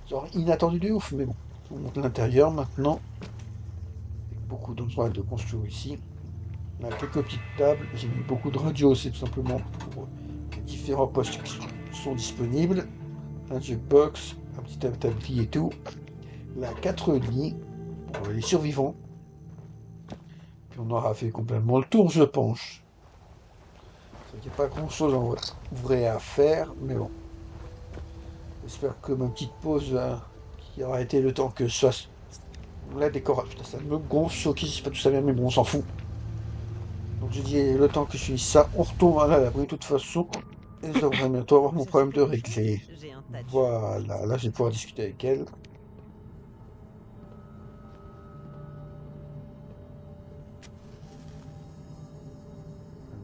Genre inattendu de ouf, mais bon. On monte l'intérieur maintenant. Avec beaucoup d'endroits de construire ici. On a quelques petites tables. J'ai mis beaucoup de radios, c'est tout simplement pour les différents postes qui sont disponibles. Un jukebox, un petit établi et tout. Là, 4 lits pour les survivants. Puis on aura fait complètement le tour, je pense. Il n'y a pas grand chose en vrai à faire, mais bon. J'espère que ma petite pause qui aura été le temps que ça. La décoration, ça me gonfle, ok, c'est pas tout ça bien, mais bon, on s'en fout. Donc j'ai dit le temps que je finisse ça, on retourne à l'abri de toute façon. Et je devrais bientôt avoir mon problème de réglé. Voilà, là je vais pouvoir discuter avec elle.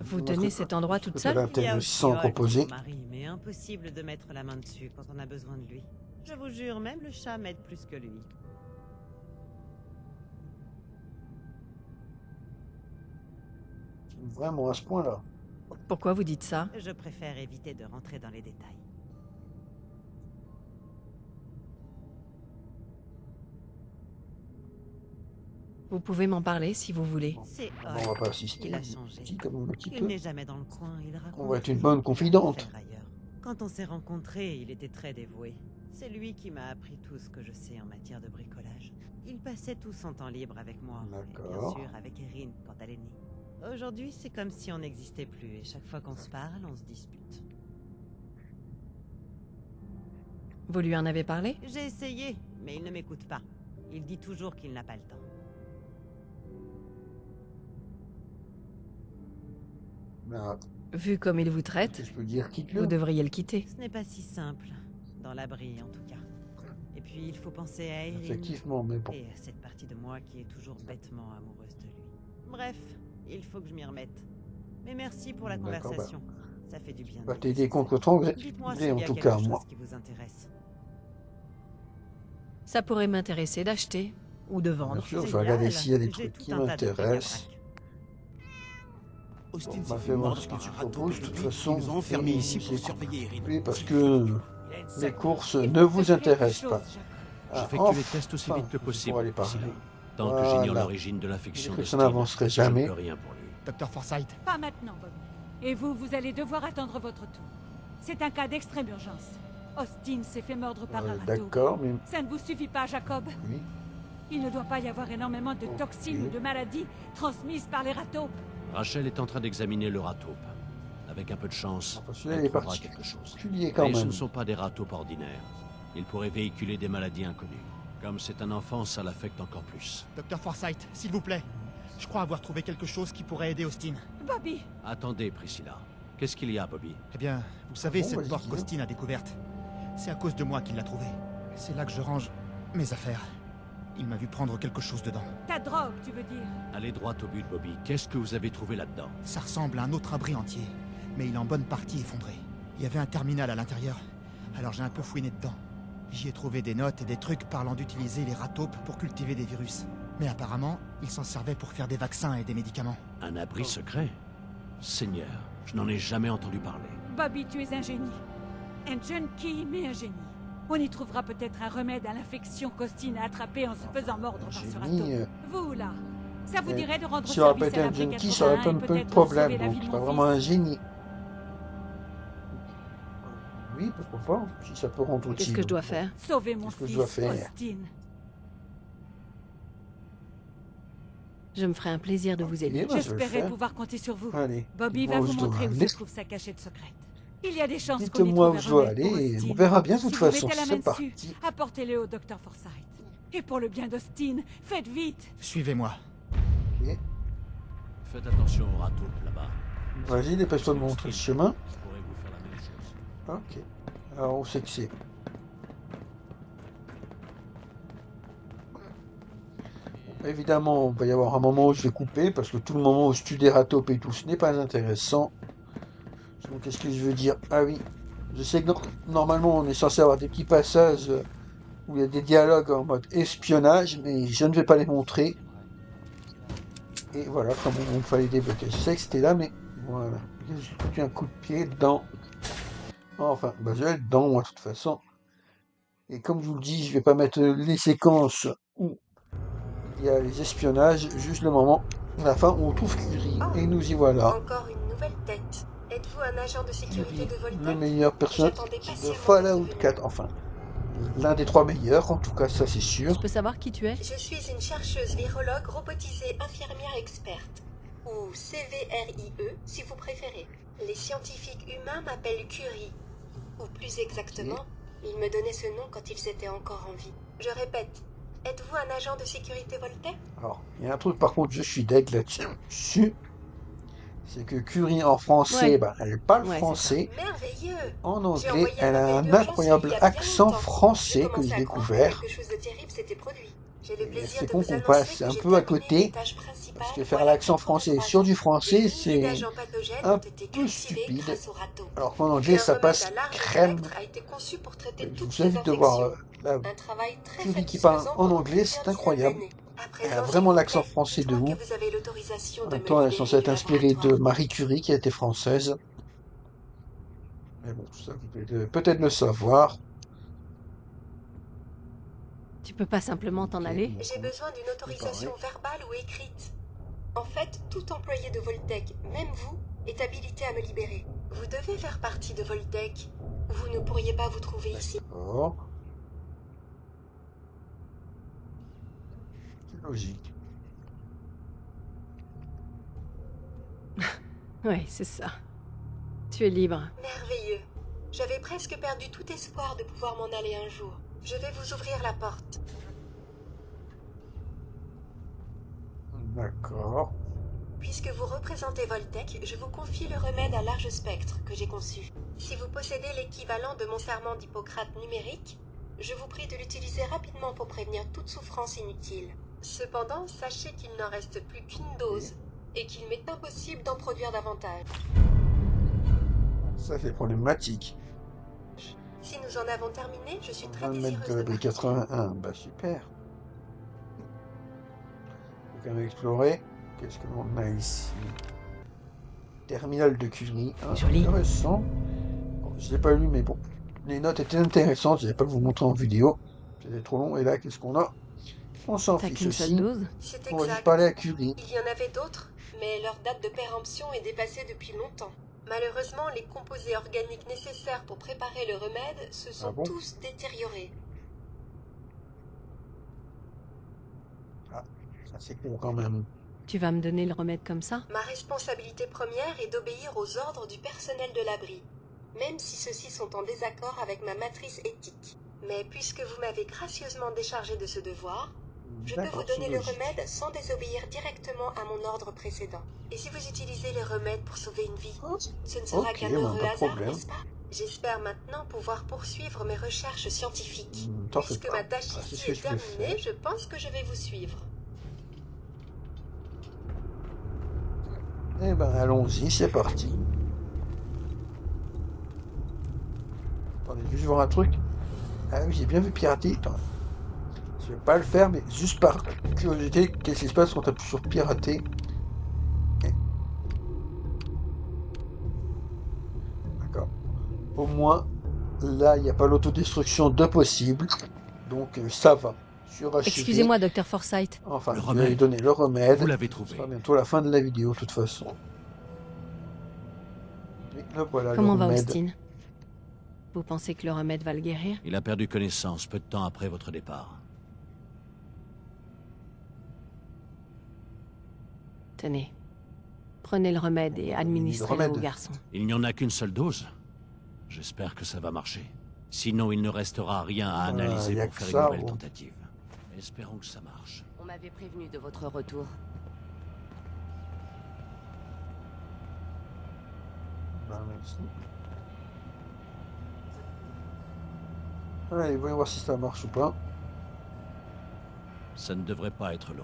Vous tenez cet endroit toute seule? Intéressant à proposer. Mari, mais impossible de mettre la main dessus quand on a besoin de lui. Je vous jure, même le chat m'aide plus que lui. Vraiment à ce point-là. Pourquoi vous dites ça? Je préfère éviter de rentrer dans les détails. Vous pouvez m'en parler si vous voulez. C'est on va pas assister. Il a changé. Comme un petit Il peu. n'est jamais dans le coin. Il raconte. On va être une bonne confidente. Quand on s'est rencontrés, il était très dévoué. C'est lui qui m'a appris tout ce que je sais en matière de bricolage. Il passait tout son temps libre avec moi. Et bien sûr avec Erin quand elle est née. Aujourd'hui, c'est comme si on n'existait plus et chaque fois qu'on se parle, on se dispute. Vous lui en avez parlé? J'ai essayé, mais il ne m'écoute pas. Il dit toujours qu'il n'a pas le temps. Vu comme il vous traite, je peux dire vous devriez le quitter. Ce n'est pas si simple, dans l'abri en tout cas. Et puis il faut penser à Erin. Effectivement, mais bon. Et à cette partie de moi qui est toujours bêtement amoureuse de lui. Bref, il faut que je m'y remette. Mais merci pour la conversation. Ça fait du bien. Va t'aider contre ton gré, en tout cas, moi. Qui vous intéresse. Ça pourrait m'intéresser d'acheter ou de vendre. Bien sûr, je vais regarder s'il y a des trucs qui m'intéressent. Austin On m'a fait voir ce que tu proposes, de toute façon. Ils nous ont enfermés ici pour surveiller Erin. Oui, parce que les courses ne vous intéressent pas. J'effectue les tests aussi vite que possible. Aller parler. Tant que j'ignore l'origine de l'affection de ça n'avancerait jamais. Je ne peux rien pour lui. Docteur Forsyth. Pas maintenant, Bob. Et vous allez devoir attendre votre tour. C'est un cas d'extrême urgence. Austin s'est fait mordre par un râteau. D'accord, mais... Ça ne vous suffit pas, Jacob? Oui. Il ne doit pas y avoir énormément de toxines ou de maladies transmises par les râteaux. Rachel est en train d'examiner le râteau. Avec un peu de chance, celui-là, elle il est trouvera particulier quelque chose. quand Mais ce même. ne sont pas des râteaux ordinaires. Ils pourraient véhiculer des maladies inconnues. Comme c'est un enfant, ça l'affecte encore plus. Docteur Forsyth, s'il vous plaît. Je crois avoir trouvé quelque chose qui pourrait aider Austin. Bobby! Attendez, Priscilla. Qu'est-ce qu'il y a, Bobby? Eh bien, vous savez, bon, cette vas-y, porte dis-le. qu'Austin a découverte. C'est à cause de moi qu'il l'a trouvée. C'est là que je range mes affaires. Il m'a vu prendre quelque chose dedans. Ta drogue, tu veux dire? Allez droit au but, Bobby. Qu'est-ce que vous avez trouvé là-dedans? Ça ressemble à un autre abri entier, mais il est en bonne partie effondré. Il y avait un terminal à l'intérieur, alors j'ai un peu fouiné dedans. J'y ai trouvé des notes et des trucs parlant d'utiliser les rataupes pour cultiver des virus. Mais apparemment, ils s'en servaient pour faire des vaccins et des médicaments. Un abri secret? Seigneur, je n'en ai jamais entendu parler. Bobby, tu es un génie. Un junkie, mais un génie. On y trouvera peut-être un remède à l'infection qu'Austin a attrapée en se faisant mordre par ce Génie, râteau. Vous, là, ça vous dirait de rendre Si on service répétait à un l'abri junkie, ça aurait 81 pas et un peu de peut-être problème. sauver la Donc, vie de c'est mon vraiment un fils? génie. Oui, pourquoi pas, si ça peut rendre utile. Qu'est-ce que je dois faire? Sauver mon Qu'est-ce que fils, je dois faire? Austin. Je me ferai un plaisir de vous aider. moi, je vais le J'espérais faire. pouvoir compter sur vous. Allez, Bobby dites-moi va où vous je dois montrer où aller. se trouve sa cachette secrète. Il y a des chances qu'on y Dites-moi trouve où un je dois remède pour aller et Austin. on verra bien de toute Si vous façon. mettez la C'est main parti. dessus, apportez-le au docteur Forsyth. Et pour le bien d'Austin, faites vite. Suivez-moi. Ok. Faites attention au râteau là-bas. Vas-y, dépêche-toi de montrer le chemin. Je pourrais vous faire la même chose. Ok. Alors, on sait que c'est. Évidemment, il va y avoir un moment où je vais couper, parce que tout le moment où je tue des rataupes et tout, ce n'est pas intéressant. Donc, qu'est-ce que je veux dire? Ah oui, je sais que normalement, on est censé avoir des petits passages où il y a des dialogues en mode espionnage, mais je ne vais pas les montrer. Et voilà, comme il fallait débloquer. Je sais que c'était là, mais voilà. J'ai foutu un coup de pied dedans. Enfin, bah, je vais être dedans, moi, de toute façon. Et comme je vous le dis, je vais pas mettre les séquences où il y a les espionnages, juste le moment, à la fin, où on trouve Curie. Et nous y voilà. Encore une nouvelle tête. Êtes-vous un agent de sécurité de Voltec? Le meilleur personnage J'attendais de patiemment Fallout votre venue. 4. Enfin, l'un des 3 meilleurs, en tout cas, ça c'est sûr. Je peux savoir qui tu es? Je suis une chercheuse virologue robotisée infirmière experte, ou CVRIE si vous préférez. Les scientifiques humains m'appellent Curie, ou plus exactement, ils me donnaient ce nom quand ils étaient encore en vie. Je répète, êtes-vous un agent de sécurité Voltec? Alors, il y a un truc par contre, je suis deg là-dessus. C'est que Curie en français, Ouais. bah, elle parle Ouais, c'est français. Merveilleux. En J'ai anglais, envoyé elle a appel un d'urgence incroyable il y a bien accent longtemps. français Je que commençais j'ai à croire que découvert. quelque chose de terrible s'était produit. J'ai le Et plaisir c'est de con vous qu'on annoncer passe que un j'ai peu à terminé côté, les tâches principales parce que faire voilà l'accent 83 français ans. sur du français, Des c'est milliers d'agents pathogènes un ont été peu cultivés stupide. grâce au râteau. Alors qu'en Et anglais, un ça remède passe à large crème. spectre a été conçu pour traiter Je toutes vous ces invite de voir infections. la Un travail très Curie qui parle satisfaisant en pour anglais, plusieurs c'est incroyable. dizaines d'années. À Elle a présent, vraiment s'il l'accent vous plaît, français de dites-moi ouf. que vous avez l'autorisation En de même me temps, elle est libérer censée être du inspirée de laboratoire. Marie Curie, qui a été française. Mais bon, ça, vous pouvez peut-être le savoir. Tu peux pas simplement t'en aller? J'ai besoin d'une autorisation verbale ou écrite. En fait, tout employé de Voltec, même vous, est habilité à me libérer. Vous devez faire partie de Voltec. Vous ne pourriez pas vous trouver ici. D'accord. C'est logique. Oui, c'est ça. Tu es libre. Merveilleux. J'avais presque perdu tout espoir de pouvoir m'en aller un jour. Je vais vous ouvrir la porte. D'accord. Puisque vous représentez Voltec, je vous confie le remède à large spectre que j'ai conçu. Si vous possédez l'équivalent de mon serment d'Hippocrate numérique, je vous prie de l'utiliser rapidement pour prévenir toute souffrance inutile. Cependant, sachez qu'il n'en reste plus qu'une dose et qu'il m'est impossible d'en produire davantage. Ça, c'est problématique. Si nous en avons terminé, je suis très 20 mètres désireuse de de l'abri partir. 81. Bah, super. Donc, on va explorer. Qu'est-ce que l'on a ici? Terminal de Curie. Ah, Joli. Intéressant. Bon, je l'ai pas lu, mais bon. Les notes étaient intéressantes. Je vais pas vous montrer en vidéo. C'était trop long. Et là, qu'est-ce qu'on a? On s'en T'as fiche qu'une aussi. seule dose? C'est On va juste exact. parler à Curie. Il y en avait d'autres, mais leur date de péremption est dépassée depuis longtemps. Malheureusement, les composés organiques nécessaires pour préparer le remède se sont bon tous détériorés. Ah, ça c'est con quand même. Tu vas me donner le remède comme ça? Ma responsabilité première est d'obéir aux ordres du personnel de l'abri, même si ceux-ci sont en désaccord avec ma matrice éthique. Mais puisque vous m'avez gracieusement déchargé de ce devoir, je peux vous donner le remède sans désobéir directement à mon ordre précédent. Et si vous utilisez le remède pour sauver une vie, ce ne sera qu'un heureux hasard, n'est-ce pas? J'espère maintenant pouvoir poursuivre mes recherches scientifiques. Puisque ma tâche ici est terminée, je pense que je vais vous suivre. Eh ben, allons-y, c'est parti. Attendez, juste voir un truc. Ah oui, j'ai bien vu pirater. Attends. Je vais pas le faire, mais juste par curiosité, qu'est-ce qui se passe quand tu appuies sur pirater? D'accord. Au moins, là, il n'y a pas l'autodestruction de possible. Donc, ça va. Excusez-moi, Dr. Forsyth. Enfin, je vais lui donner le remède. Vous l'avez trouvé. Ce sera bientôt la fin de la vidéo, de toute façon. Et là, voilà, Comment le va remède. Austin? Vous pensez que le remède va le guérir? Il a perdu connaissance peu de temps après votre départ. Tenez. Prenez le remède et administrez-le au garçon. Il n'y en a qu'une seule dose. J'espère que ça va marcher. Sinon, il ne restera rien à analyser y a pour que faire ça, une nouvelle bon. tentative. Espérons que ça marche. On m'avait prévenu de votre retour. Ben, merci. Allez, voyons voir si ça marche ou pas. Ça ne devrait pas être long.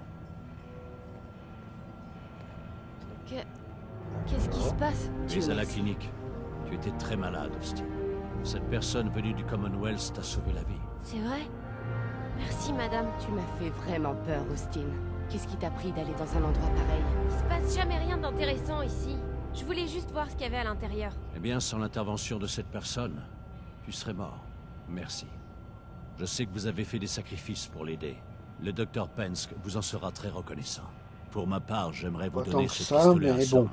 Qu'est-ce qui se passe? Tu es à la clinique. Tu étais très malade, Austin. Cette personne venue du Commonwealth t'a sauvé la vie. C'est vrai? Merci, madame. Tu m'as fait vraiment peur, Austin. Qu'est-ce qui t'a pris d'aller dans un endroit pareil? Il se passe jamais rien d'intéressant ici. Je voulais juste voir ce qu'il y avait à l'intérieur. Eh bien, sans l'intervention de cette personne, tu serais mort. Merci. Je sais que vous avez fait des sacrifices pour l'aider. Le docteur Penske vous en sera très reconnaissant. Pour ma part, j'aimerais vous Pas donner tant que ce ça, pistolet à mais bon. seringue.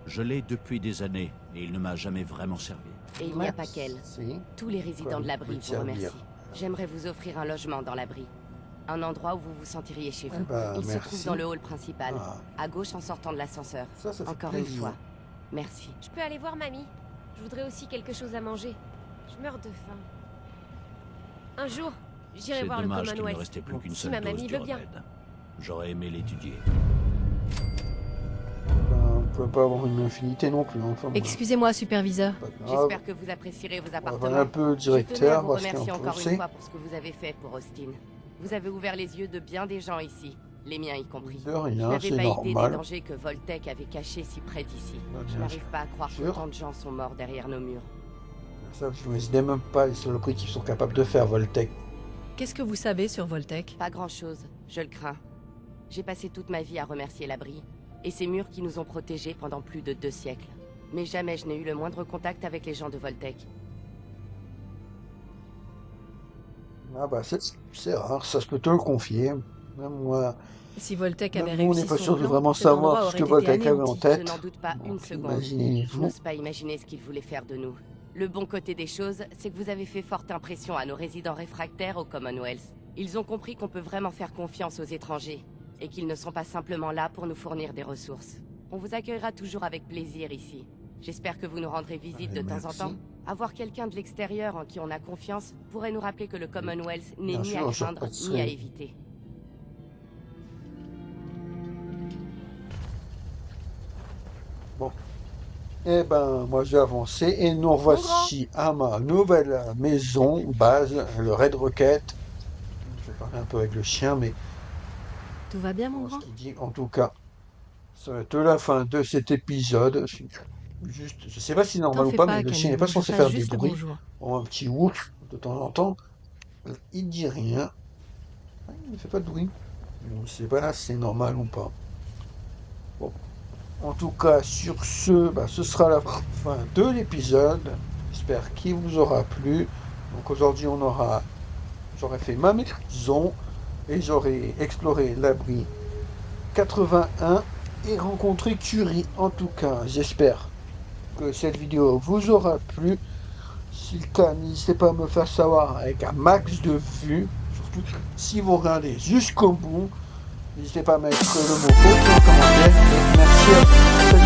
Je l'ai depuis des années et il ne m'a jamais vraiment servi. Et il n'y a pas qu'elle. Si. Tous les résidents Quoi, de l'abri peut vous servir. remercient. J'aimerais vous offrir un logement dans l'abri. Un endroit où vous vous sentiriez chez vous. bah, Il se merci. trouve dans le hall principal, Ah. à gauche en sortant de l'ascenseur. Ça fait Encore une plaisir. fois, merci. Je peux aller voir mamie? Je voudrais aussi quelque chose à manger. Je meurs de faim. Un jour, j'irai C'est voir le dommage qu'il ne Commonwealth. restait plus qu'une Si seule ma dose mamie du veut bien. remède. J'aurais aimé l'étudier. Ben, on peut pas avoir une infinité non plus. Enfin, bon. Excusez-moi, superviseur. Pas grave. J'espère que vous apprécierez vos appartements. Voilà un peu le Je tenais à directeur, vous voir ce remercier qu'on encore une pensait. fois pour ce que vous avez fait pour Austin. Vous avez ouvert les yeux de bien des gens ici, les miens y compris. De rien, Je n'avais c'est pas idée normal. des dangers que Voltec avait cachés si près d'ici. Bah, Je bien n'arrive pas à croire que sûr. tant de gens sont morts derrière nos murs. Ça, je me disais même pas les saloperies qu'ils sont capables de faire, Voltec. Qu'est-ce que vous savez sur Voltec? Pas grand-chose, je le crains. J'ai passé toute ma vie à remercier l'abri, et ces murs qui nous ont protégés pendant plus de 2 siècles. Mais jamais je n'ai eu le moindre contact avec les gens de Voltec. Ah bah c'est rare, ça je peux te le confier. Même moi, Si Voltec avait même nous, on réussi n'est pas son sûr de plan, vraiment cet endroit savoir ce que aurait été Voltec avait en anéanti. tête. Je n'en doute pas une seconde. Je Imaginez-vous. n'ose pas imaginer ce qu'il voulait faire de nous. Le bon côté des choses, c'est que vous avez fait forte impression à nos résidents réfractaires au Commonwealth. Ils ont compris qu'on peut vraiment faire confiance aux étrangers, et qu'ils ne sont pas simplement là pour nous fournir des ressources. On vous accueillera toujours avec plaisir ici. J'espère que vous nous rendrez visite de temps en merci. temps. Avoir quelqu'un de l'extérieur en qui on a confiance pourrait nous rappeler que le Commonwealth n'est Bien ni sûr, à je craindre, repasserai. ni à éviter. Bon. Eh ben, moi j'ai avancé et nous voici à ma nouvelle maison, base, le Red Rocket. Je vais parler un peu avec le chien, mais Tout va bien, mon grand? ce qu'il dit, en tout cas, ça va être la fin de cet épisode. Juste, je sais pas si c'est normal T'en ou fais pas, pas, mais le Camille, chien n'est pas je censé passe faire des juste le bruits. bonjour. Un petit whoop de temps en temps. Il dit rien. Il ne fait pas de bruit. Je ne sais pas si c'est normal ou pas. Bon. En tout cas, sur ce, bah, ce sera la fin de l'épisode. J'espère qu'il vous aura plu. Donc aujourd'hui, j'aurais fait ma maison et j'aurais exploré l'abri 81 et rencontré Curie. En tout cas, j'espère que cette vidéo vous aura plu. Si le cas, n'hésitez pas à me faire savoir avec un max de vues, surtout si vous regardez jusqu'au bout. N'hésitez pas à mettre le mot OK en commentaire. Et merci à vous. Salut.